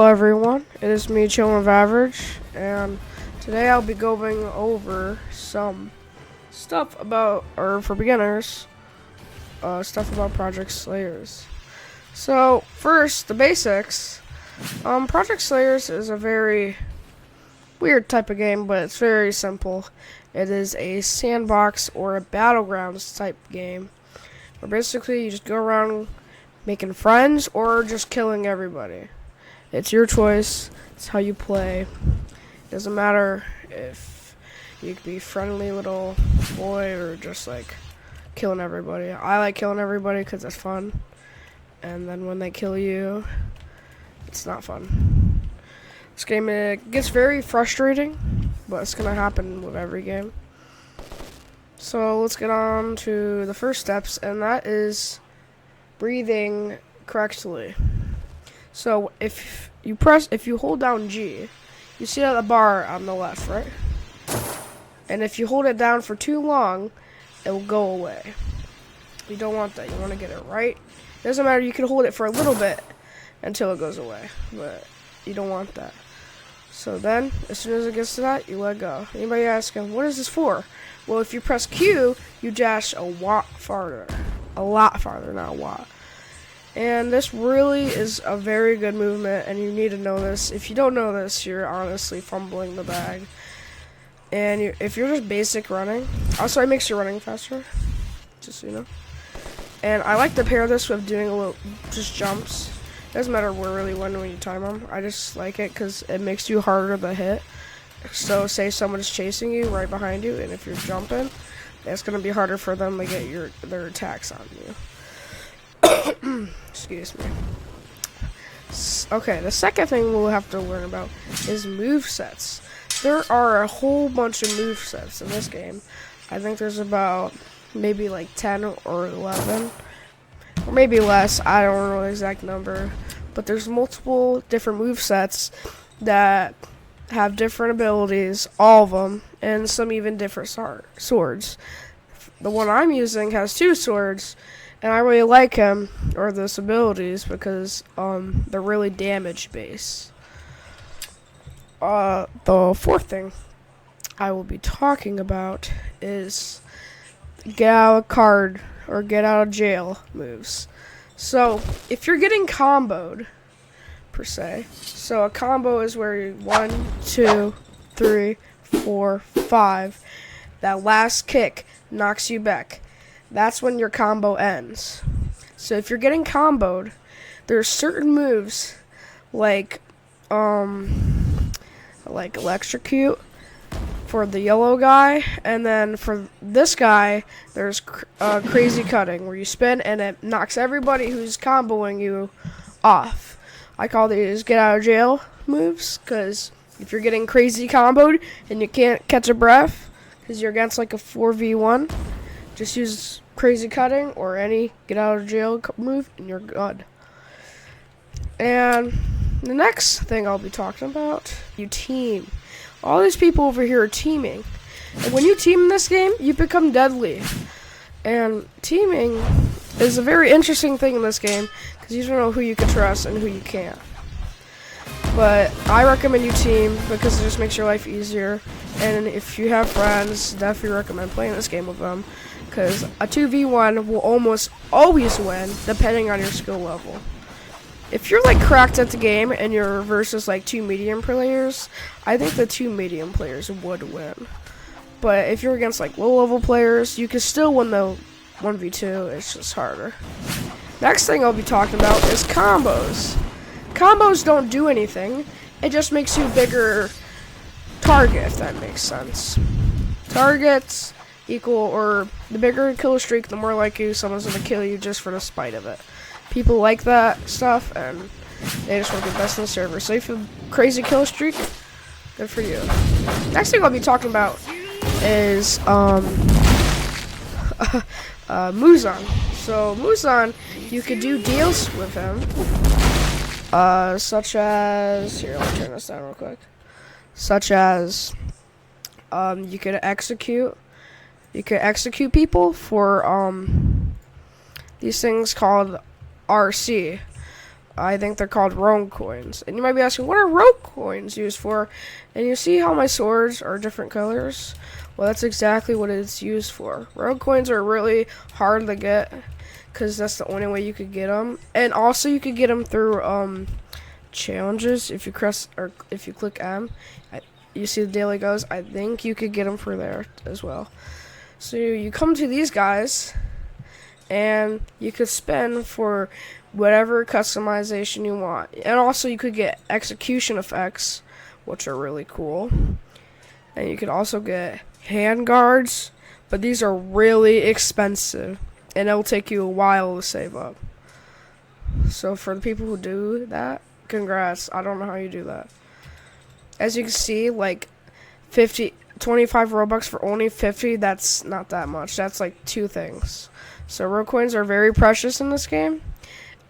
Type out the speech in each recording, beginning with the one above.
Hello everyone, it is me, Chillin' of Average, and today I'll be going over some stuff about, or for beginners, stuff about Project Slayers. So, first, the basics. Project Slayers is a very weird type of game, but it's very simple. It is a sandbox or a battlegrounds type game, where basically you just go around making friends or just killing everybody. It's your choice. It's how you play. It doesn't matter if you could be friendly little boy or just like killing everybody. I like killing everybody because it's fun. And then when they kill you, it's not fun. This game, it gets very frustrating, but it's going to happen with every game. So let's get on to the first steps, and that is breathing correctly. So if you hold down G, you see that the bar on the left, right? And if you hold it down for too long, it will go away. You don't want that. You want to get it right. It doesn't matter. You can hold it for a little bit until it goes away, but you don't want that. So then, as soon as it gets to that, you let go. Anybody asking, what is this for? Well, if you press Q, you dash a lot farther, not a watt. And this really is a very good movement, and you need to know this. If you don't know this, you're honestly fumbling the bag. And if you're just basic running, also it makes your running faster, just so you know. And I like to pair this with doing a little, just jumps. It doesn't matter really when you time them. I just like it because it makes you harder to hit. So say someone's chasing you right behind you, and if you're jumping, it's going to be harder for them to get their attacks on you. Excuse me. Okay, the second thing we'll have to learn about is movesets. There are a whole bunch of movesets in this game. I think there's about maybe like 10 or 11, or maybe less. I don't know the exact number, but there's multiple different movesets that have different abilities, all of them, and some even different swords. The one I'm using has 2 swords, and I really like him, or those abilities, because they're really damage based. The fourth thing I will be talking about is get out of card or get out of jail moves. So if you're getting comboed, per se, so a combo is where you 1, 2, 3, 4, 5. That last kick knocks you back. That's when your combo ends. So if you're getting comboed, there's certain moves like electrocute for the yellow guy, and then for this guy there's crazy cutting where you spin and it knocks everybody who's comboing you off. I call these get out of jail moves because if you're getting crazy comboed and you can't catch a breath because you're against like a 4v1, just use crazy cutting or any get out of jail move and you're good. And the next thing I'll be talking about, you team. All these people over here are teaming. And when you team in this game, you become deadly. And teaming is a very interesting thing in this game because you don't know who you can trust and who you can't. But I recommend you team because it just makes your life easier. And if you have friends, definitely recommend playing this game with them, because a 2v1 will almost always win depending on your skill level. If you're like cracked at the game and you're versus like 2 medium players, I think the 2 medium players would win. But if you're against like low level players, you can still win the 1v2. It's just harder. Next thing I'll be talking about is combos. Combos don't do anything. It just makes you a bigger target, if that makes sense. Targets equal, or the bigger your kill streak, the more likely someone's gonna kill you just for the spite of it. People like that stuff, and they just want to get best in the server. So if you have a crazy kill streak, good for you. Next thing I'll be talking about is Muzan. So Muzan, you could do deals with him, such as, here, let me turn this down real quick. Such as you could execute people for these things called RC. I think they're called rogue coins. And you might be asking, what are rogue coins used for? And you see how my swords are different colors? Well, that's exactly what it's used for. Rogue coins are really hard to get because that's the only way you could get them. And also you could get them through challenges. If you click M, you see the daily goes. I think you could get them for there as well. So you come to these guys, and you could spend for whatever customization you want. And also you could get execution effects, which are really cool. And you could also get hand guards, but these are really expensive, and it'll take you a while to save up. So for the people who do that, congrats. I don't know how you do that. As you can see, like 25 Robux for only 50, that's not that much. That's like 2 things. So rogue coins are very precious in this game,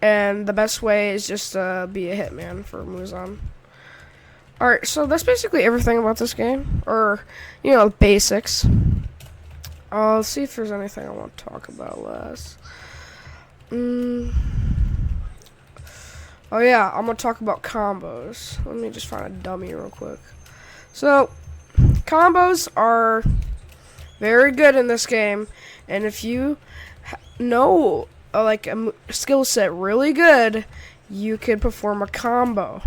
and the best way is just to be a hitman for Muzan. Alright, so that's basically everything about this game, or, you know, basics. Let's see if there's anything I want to talk about last. Oh yeah, I'm going to talk about combos. Let me just find a dummy real quick. So, combos are very good in this game, and if you know like a skill set really good, you can perform a combo.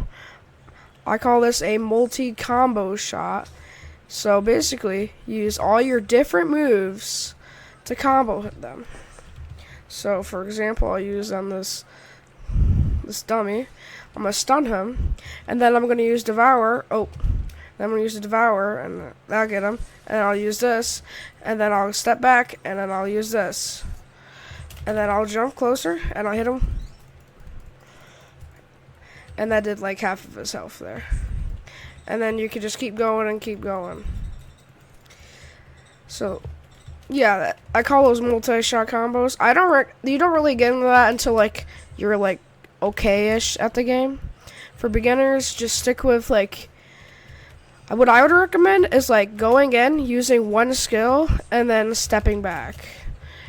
I call this a multi-combo shot. So basically, you use all your different moves to combo hit them. So for example, I'll use on this dummy. I'm gonna stun him, and then I'm gonna use Devour. Then I'm gonna use the Devour, and that'll get him. And I'll use this, and then I'll step back, and then I'll use this, and then I'll jump closer, and I'll hit him. And that did like half of his health there. And then you can just keep going and keep going. So, yeah, I call those multi-shot combos. You don't really get into that until like you're like okay-ish at the game. For beginners, just stick with like what I would recommend is like going in, using one skill, and then stepping back.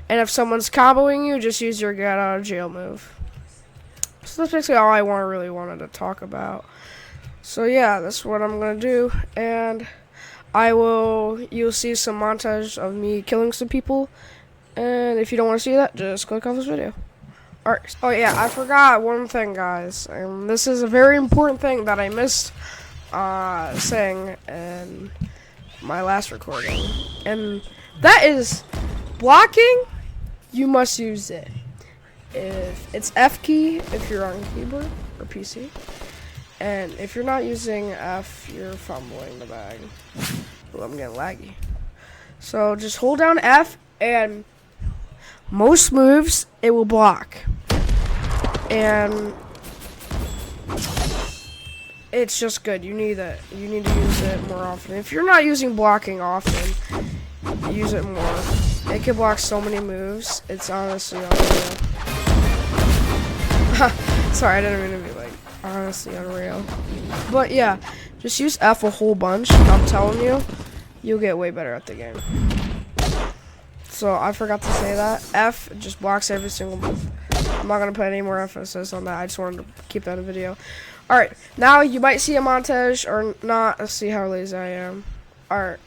And if someone's comboing you, just use your get out of jail move. So that's basically all I really wanted to talk about. So yeah, that's what I'm gonna do, and you'll see some montage of me killing some people, and if you don't want to see that, just click off this video. Alright, oh yeah, I forgot one thing, guys, and this is a very important thing that I missed saying in my last recording, and that is blocking. You must use it. If it's F key if you're on keyboard or PC, and if you're not using F, you're fumbling the bag. Ooh, I'm getting laggy. So just hold down F, and most moves it will block, and it's just good. You need it. You need to use it more often. If you're not using blocking often, use it more. It can block so many moves. It's honestly unreal. Sorry, I didn't mean to be like honestly unreal. But yeah, just use F a whole bunch. I'm telling you, you'll get way better at the game. So I forgot to say that. F just blocks every single move. I'm not gonna put any more emphasis on that. I just wanted to keep that in the video. Alright, now you might see a montage or not. Let's see how lazy I am. Alright.